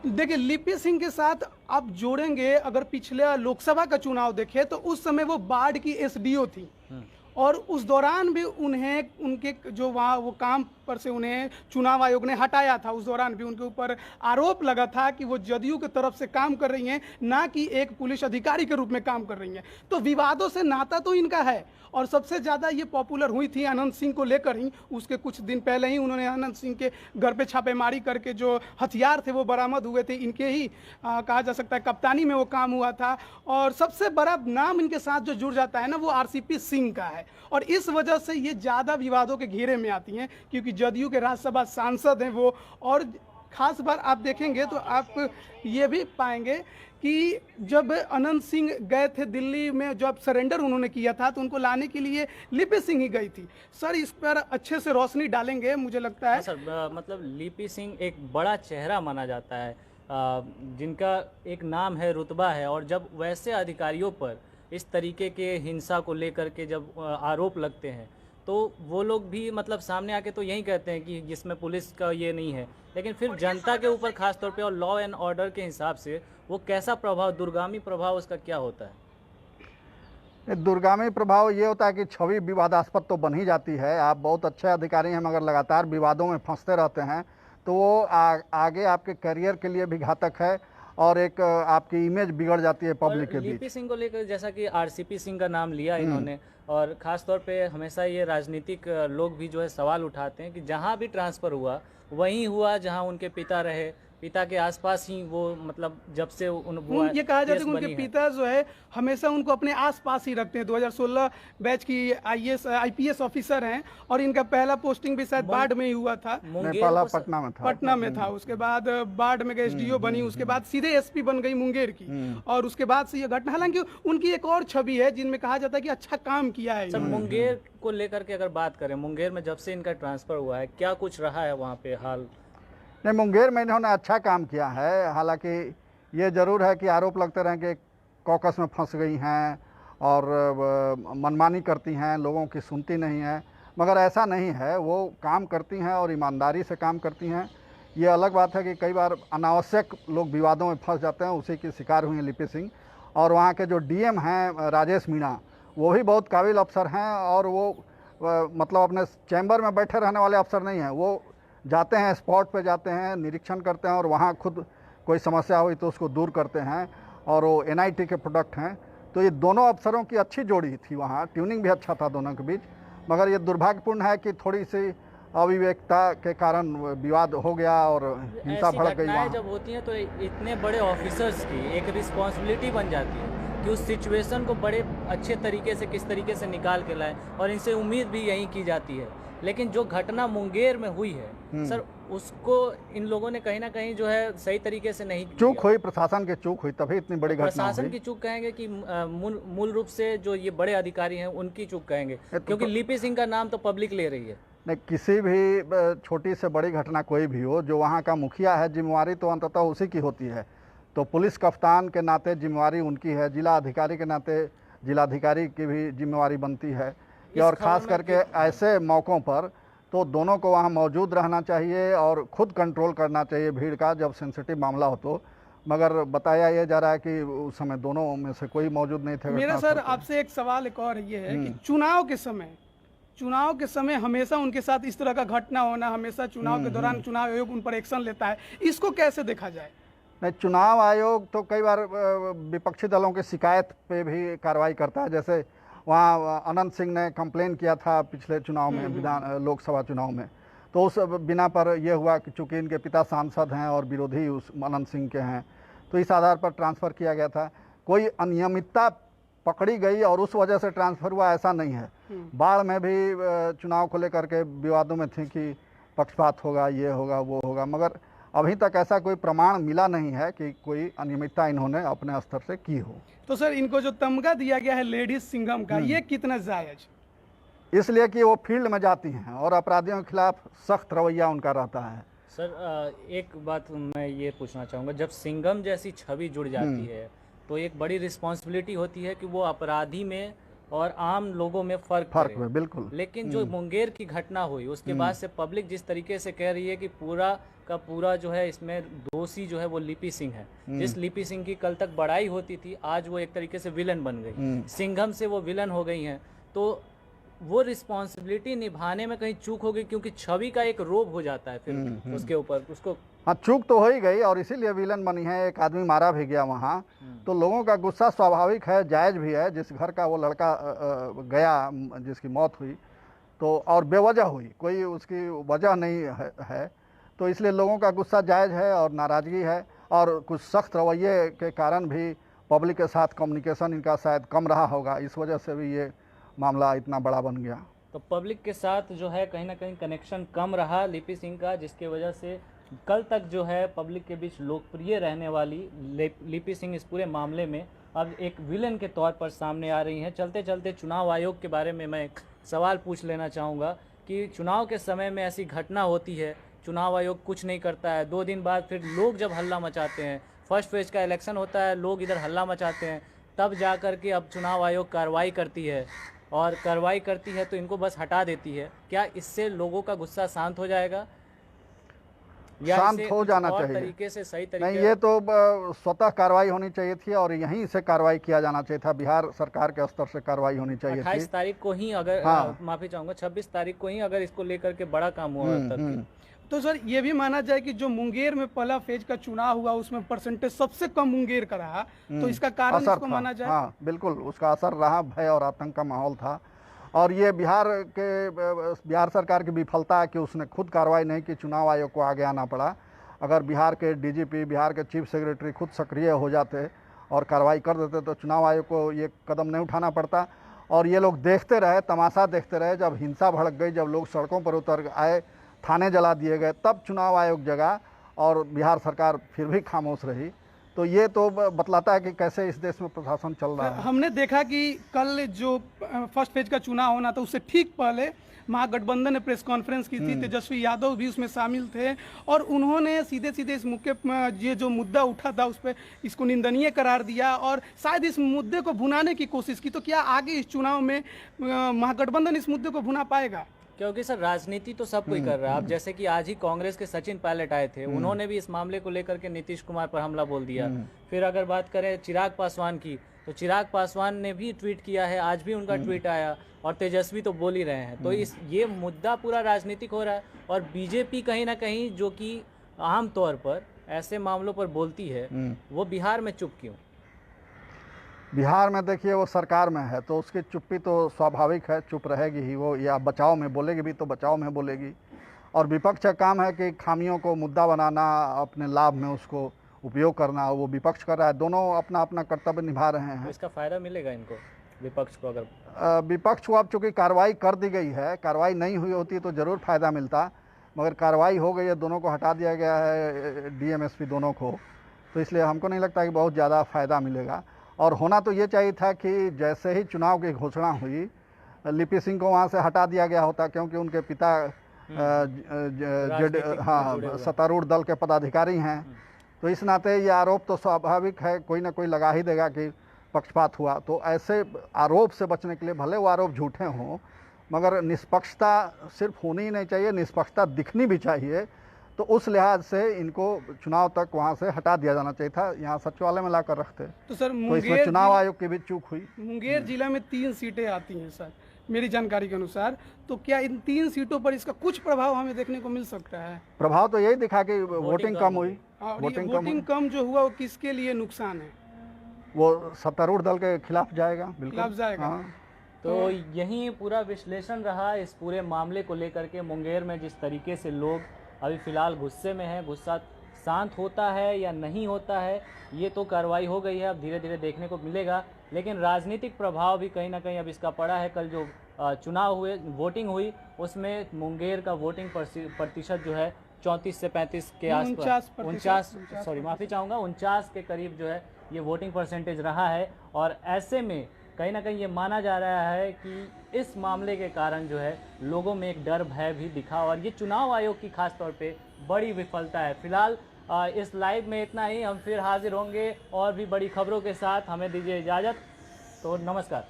देखिए, लिपि सिंह के साथ आप जोड़ेंगे, अगर पिछले लोकसभा का चुनाव देखें तो उस समय वो बाढ़ की एसडीओ थी। हुँ। और उस दौरान भी उन्हें उनके जो वहाँ वो काम पर से उन्हें चुनाव आयोग ने हटाया था। उस दौरान भी उनके ऊपर आरोप लगा था कि वो जदयू की तरफ से काम कर रही हैं, ना कि एक पुलिस अधिकारी के रूप में काम कर रही हैं। तो विवादों से नाता तो इनका है। और सबसे ज़्यादा ये पॉपुलर हुई थी अनंत सिंह को लेकर ही। उसके कुछ दिन पहले ही उन्होंने अनंत सिंह के घर पे छापेमारी करके जो हथियार थे वो बरामद हुए थे। इनके ही कहा जा सकता है कप्तानी में वो काम हुआ था। और सबसे बड़ा नाम इनके साथ जो जुड़ जाता है ना, वो आरसीपी सिंह का है। और इस वजह से ये ज़्यादा विवादों के घेरे में आती हैं, क्योंकि जदयू के राज्यसभा सांसद हैं वो। और खास बार आप देखेंगे तो आप ये भी पाएंगे कि जब अनंत सिंह गए थे दिल्ली में, जब सरेंडर उन्होंने किया था, तो उनको लाने के लिए लिपि सिंह ही गई थी। सर, इस पर अच्छे से रोशनी डालेंगे मुझे लगता हाँ है। सर, मतलब लिपि सिंह एक बड़ा चेहरा माना जाता है, जिनका एक नाम है, रुतबा है, और जब वैसे अधिकारियों पर इस तरीके के हिंसा को लेकर के जब आरोप लगते हैं, तो वो लोग भी मतलब सामने आके तो यही कहते हैं कि जिसमें पुलिस का ये नहीं है, लेकिन फिर जनता के ऊपर खास तौर पे और लॉ एंड ऑर्डर के हिसाब से वो कैसा प्रभाव, दूरगामी प्रभाव उसका क्या होता है? दूरगामी प्रभाव ये होता है कि छवि विवादास्पद तो बन ही जाती है। आप बहुत अच्छे अधिकारी हैं मगर लगातार विवादों में फंसते रहते हैं, तो वो आगे आपके करियर के लिए भी घातक है और एक आपकी इमेज बिगड़ जाती है और पब्लिक के लिपि बीच। सिंह को लेकर जैसा कि आरसीपी सिंह का नाम लिया इन्होंने, और ख़ास तौर पे हमेशा ये राजनीतिक लोग भी जो है सवाल उठाते हैं कि जहाँ भी ट्रांसफ़र हुआ वहीं हुआ जहाँ उनके पिता रहे, पिता के आसपास ही वो मतलब जब से उन वो ये कहा जाता है केस कि उनके बनी है। पिता जो है हमेशा उनको अपने आस-पास ही रखते हैं। 2016 बैच की आईएएस आईपीएस ऑफिसर हैं और इनका पहला पोस्टिंग भी शायद बाढ़ में ही हुआ था। नहीं, मुंगेर पहला को पटना में था। पटना में था, उसके बाद बाढ़ में एसडीओ बनी, उसके बाद सीधे एसपी बन गई मुंगेर की। और उसके बाद से ये घटना, हालांकि उनकी एक और छवि है जिनमें कहा जाता है कि अच्छा काम किया है सर, इन्होंने। मुंगेर को लेकर के अगर बात करें, मुंगेर में जब से इनका ट्रांसफ़र हुआ है, क्या कुछ रहा है वहाँ पे हाल? नहीं, मुंगेर में इन्होंने अच्छा काम किया है। हालांकि ये ज़रूर है कि आरोप लगते रहे कि कॉकस में फंस गई हैं और मनमानी करती हैं, लोगों की सुनती नहीं हैं, मगर ऐसा नहीं है। वो काम करती हैं और ईमानदारी से काम करती हैं। ये अलग बात है कि कई बार अनावश्यक लोग विवादों में फंस जाते हैं, उसी की शिकार हुई हैं लिपि सिंह। और वहाँ के जो डीएम हैं राजेश मीणा, वो भी बहुत काबिल अफसर हैं और वो मतलब अपने चैम्बर में बैठे रहने वाले अफसर नहीं हैं। वो जाते हैं, स्पॉट पे जाते हैं, निरीक्षण करते हैं और वहाँ खुद कोई समस्या हुई तो उसको दूर करते हैं। और वो एनआईटी के प्रोडक्ट हैं। तो ये दोनों अफसरों की अच्छी जोड़ी थी, वहाँ ट्यूनिंग भी अच्छा था दोनों के बीच। मगर ये दुर्भाग्यपूर्ण है कि थोड़ी सी अविवेकता के कारण विवाद हो गया और हिंसा ऐसी भड़क गई घटनाएं वहाँ। जब होती हैं तो इतने बड़े ऑफिसर्स की एक रिस्पॉन्सिबिलिटी बन जाती है कि उस सिचुएशन को बड़े अच्छे तरीके से किस तरीके से निकाल के लाएं, और इनसे उम्मीद भी यही की जाती है। लेकिन जो घटना मुंगेर में हुई है सर, उसको इन लोगों ने कहीं ना कहीं जो है सही तरीके से नहीं चूक किया। हुई, प्रशासन की चूक हुई, तभी इतनी बड़ी घटना प्रशासन हुई। की चूक कहेंगे कि मूल रूप से जो ये बड़े अधिकारी हैं उनकी चूक कहेंगे, क्योंकि लिपि सिंह का नाम तो पब्लिक ले रही है। नहीं, किसी भी छोटी से बड़ी घटना कोई भी हो, जो वहाँ का मुखिया है, जिम्मेवारी तो अंततः उसी की होती है। तो पुलिस कप्तान के नाते जिम्मेवारी उनकी है, जिला अधिकारी के नाते जिलाधिकारी की भी जिम्मेवारी बनती है कि, और ख़ास करके ऐसे मौक़ों पर तो दोनों को वहाँ मौजूद रहना चाहिए और ख़ुद कंट्रोल करना चाहिए भीड़ का, जब सेंसिटिव मामला हो तो। मगर बताया ये जा रहा है कि उस समय दोनों में से कोई मौजूद नहीं थे। मेरा सर आपसे एक सवाल एक और ये है कि चुनाव के समय हमेशा उनके साथ इस तरह का घटना होना, हमेशा चुनाव के दौरान चुनाव आयोग उन पर एक्शन लेता है, इसको कैसे देखा जाए? नहीं, चुनाव आयोग तो कई बार विपक्षी दलों की शिकायत पे भी कार्रवाई करता है। जैसे वहाँ अनंत सिंह ने कंप्लेन किया था पिछले चुनाव में, लोकसभा चुनाव में, तो उस बिना पर यह हुआ कि चूँकि इनके पिता सांसद हैं और विरोधी उस अनंत सिंह के हैं, तो इस आधार पर ट्रांसफ़र किया गया था। कोई अनियमितता पकड़ी गई और उस वजह से ट्रांसफ़र हुआ, ऐसा नहीं है। बाढ़ में भी चुनाव को लेकर के विवादों में थी कि पक्षपात होगा, ये होगा, वो होगा, मगर अभी तक ऐसा कोई प्रमाण मिला नहीं है कि कोई अनियमितता इन्होंने अपने स्तर से की हो। तो सर, इनको जो तमगा दिया गया है लेडीज सिंघम का, ये कितना जायज? इसलिए कि वो फील्ड में जाती हैं और अपराधियों के खिलाफ सख्त रवैया उनका रहता है। सर, एक बात मैं ये पूछना चाहूँगा, जब सिंघम जैसी छवि जुड़ जाती है तो एक बड़ी रिस्पॉन्सिबिलिटी होती है कि वो अपराधी में और आम लोगों में फ़र्क करे। बिल्कुल। लेकिन जो मुंगेर की घटना हुई उसके बाद से पब्लिक जिस तरीके से कह रही है कि पूरा का पूरा जो है इसमें दोषी जो है वो लिपि सिंह है। जिस लिपि सिंह की कल तक बड़ाई होती थी, आज वो एक तरीके से विलन बन गई। सिंघम से वो विलन हो गई हैं, तो वो रिस्पॉन्सिबिलिटी निभाने में कहीं चूक हो गई, क्योंकि छवि का एक रोब हो जाता है फिर उसके ऊपर उसको। हाँ, चूक तो हो ही गई और इसीलिए विलन बनी है। एक आदमी मारा भी गया वहाँ, तो लोगों का गुस्सा स्वाभाविक है, जायज़ भी है। जिस घर का वो लड़का गया, जिसकी मौत हुई, तो और बेवजह हुई, कोई उसकी वजह नहीं है, तो इसलिए लोगों का गुस्सा जायज़ है और नाराज़गी है। और कुछ सख्त रवैये के कारण भी पब्लिक के साथ कम्युनिकेशन इनका शायद कम रहा होगा, इस वजह से भी ये मामला इतना बड़ा बन गया। तो पब्लिक के साथ जो है कहीं ना कहीं कनेक्शन कम रहा लिपि सिंह का, जिसके वजह से कल तक जो है पब्लिक के बीच लोकप्रिय रहने वाली लिपि सिंह इस पूरे मामले में अब एक विलेन के तौर पर सामने आ रही हैं। चलते चलते चुनाव आयोग के बारे में मैं एक सवाल पूछ लेना चाहूँगा कि चुनाव के समय में ऐसी घटना होती है, चुनाव आयोग कुछ नहीं करता है, 2 दिन बाद फिर लोग जब हल्ला मचाते हैं, फर्स्ट फेज का इलेक्शन होता है, लोग इधर हल्ला मचाते हैं, तब जा कर के अब चुनाव आयोग कार्रवाई करती है, और कार्रवाई करती है तो इनको बस हटा देती है। क्या इससे लोगों का गुस्सा शांत हो जाएगा या शांत हो जाना चाहिए? तरीके से सही तरीके नहीं, ये तो स्वतः कार्रवाई होनी चाहिए थी और यहीं से कार्रवाई किया जाना चाहिए था। बिहार सरकार के स्तर से कार्रवाई होनी चाहिए थी। 28 तारीख को ही अगर माफी चाहूंगा 26 तारीख को ही अगर इसको लेकर के बड़ा काम हुआ तब। तो सर ये भी माना जाए कि जो मुंगेर में पहला फेज का चुनाव हुआ उसमें परसेंटेज सबसे कम मुंगेर का रहा, तो इसका कारण इसको माना जाए? हाँ बिल्कुल, उसका असर रहा। भय और आतंक का माहौल था और ये बिहार सरकार की विफलता है कि उसने खुद कार्रवाई नहीं की, चुनाव आयोग को आगे आना पड़ा। अगर बिहार के डीजीपी, बिहार के चीफ सेक्रेटरी खुद सक्रिय हो जाते और कार्रवाई कर देते तो चुनाव आयोग को ये कदम नहीं उठाना पड़ता। और ये लोग देखते रहे, तमाशा देखते रहे। जब हिंसा भड़क गई, जब लोग सड़कों पर उतर आए, थाने जला दिए गए, तब चुनाव आयोग जगा और बिहार सरकार फिर भी खामोश रही। तो ये तो बतलाता है कि कैसे इस देश में प्रशासन चल रहा है। हमने देखा कि कल जो फर्स्ट फेज का चुनाव होना था उससे ठीक पहले महागठबंधन ने प्रेस कॉन्फ्रेंस की थी, तेजस्वी यादव भी उसमें शामिल थे और उन्होंने सीधे सीधे इस ये जो मुद्दा उठा था उस पर इसको निंदनीय करार दिया और शायद इस मुद्दे को भुनाने की कोशिश की। तो क्या आगे इस चुनाव में महागठबंधन इस मुद्दे को भुना पाएगा? क्योंकि सर राजनीति तो सब कोई कर रहा है। अब जैसे कि आज ही कांग्रेस के सचिन पायलट आए थे, उन्होंने भी इस मामले को लेकर के नीतीश कुमार पर हमला बोल दिया। फिर अगर बात करें चिराग पासवान की, तो चिराग पासवान ने भी ट्वीट किया है, आज भी उनका ट्वीट आया और तेजस्वी तो बोल ही रहे हैं। तो ये मुद्दा पूरा राजनीतिक हो रहा है और बीजेपी कहीं ना कहीं जो कि आम तौर पर ऐसे मामलों पर बोलती है, वो बिहार में चुप क्यों? बिहार में देखिए वो सरकार में है तो उसकी चुप्पी तो स्वाभाविक है, चुप रहेगी ही वो, या बचाव में बोलेगी भी तो बचाव में बोलेगी। और विपक्ष का काम है कि खामियों को मुद्दा बनाना, अपने लाभ में उसको उपयोग करना, वो विपक्ष कर रहा है। दोनों अपना अपना कर्तव्य निभा रहे हैं। तो इसका फायदा मिलेगा इनको, विपक्ष को? अगर विपक्ष को अब चूँकि कार्रवाई कर दी गई है, कार्रवाई नहीं हुई होती तो ज़रूर फ़ायदा मिलता, मगर कार्रवाई हो गई है, दोनों को हटा दिया गया है, डीएमएसपी दोनों को, तो इसलिए हमको नहीं लगता कि बहुत ज़्यादा फ़ायदा मिलेगा। और होना तो ये चाहिए था कि जैसे ही चुनाव की घोषणा हुई, लिपि सिंह को वहाँ से हटा दिया गया होता, क्योंकि उनके पिता सत्तारूढ़ दल के पदाधिकारी हैं। तो इस नाते ये आरोप तो स्वाभाविक है, कोई ना कोई लगा ही देगा कि पक्षपात हुआ। तो ऐसे आरोप से बचने के लिए, भले वो आरोप झूठे हों, मगर निष्पक्षता सिर्फ होनी ही नहीं चाहिए, निष्पक्षता दिखनी भी चाहिए। तो उस लिहाज से इनको चुनाव तक वहाँ से हटा दिया जाना चाहिए था, यहाँ सचिवालय में लाकर रखते। तो सर तो इसमें चुनाव आयोग की भी चूक हुई। मुंगेर जिला में 3 सीटें आती हैं सर, मेरी जानकारी के अनुसार, तो क्या इन 3 सीटों पर इसका कुछ प्रभाव हमें देखने को मिल सकता है? प्रभाव तो यही दिखा कि वोटिंग कम हुई। वोटिंग कम जो हुआ वो किसके लिए नुकसान है? वो सत्तारूढ़ दल के खिलाफ जाएगा, बिल्कुल खिलाफ जाएगा। हाँ। तो यही पूरा विश्लेषण रहा इस पूरे मामले को लेकर के। मुंगेर में जिस तरीके से लोग अभी फ़िलहाल गुस्से में हैं, गुस्सा शांत होता है या नहीं होता है, ये तो कार्रवाई हो गई है, अब धीरे धीरे देखने को मिलेगा। लेकिन राजनीतिक प्रभाव भी कहीं ना कहीं अब इसका पड़ा है। कल जो चुनाव हुए, वोटिंग हुई, उसमें मुंगेर का वोटिंग प्रतिशत जो है 34 से 35 के आसपास, 49 के करीब जो है ये वोटिंग परसेंटेज रहा है। और ऐसे में कहीं ना कहीं ये माना जा रहा है कि इस मामले के कारण जो है लोगों में एक डर भय भी दिखा और ये चुनाव आयोग की खास तौर पे बड़ी विफलता है। फिलहाल इस लाइव में इतना ही, हम फिर हाजिर होंगे और भी बड़ी खबरों के साथ। हमें दीजिए इजाज़त, तो नमस्कार।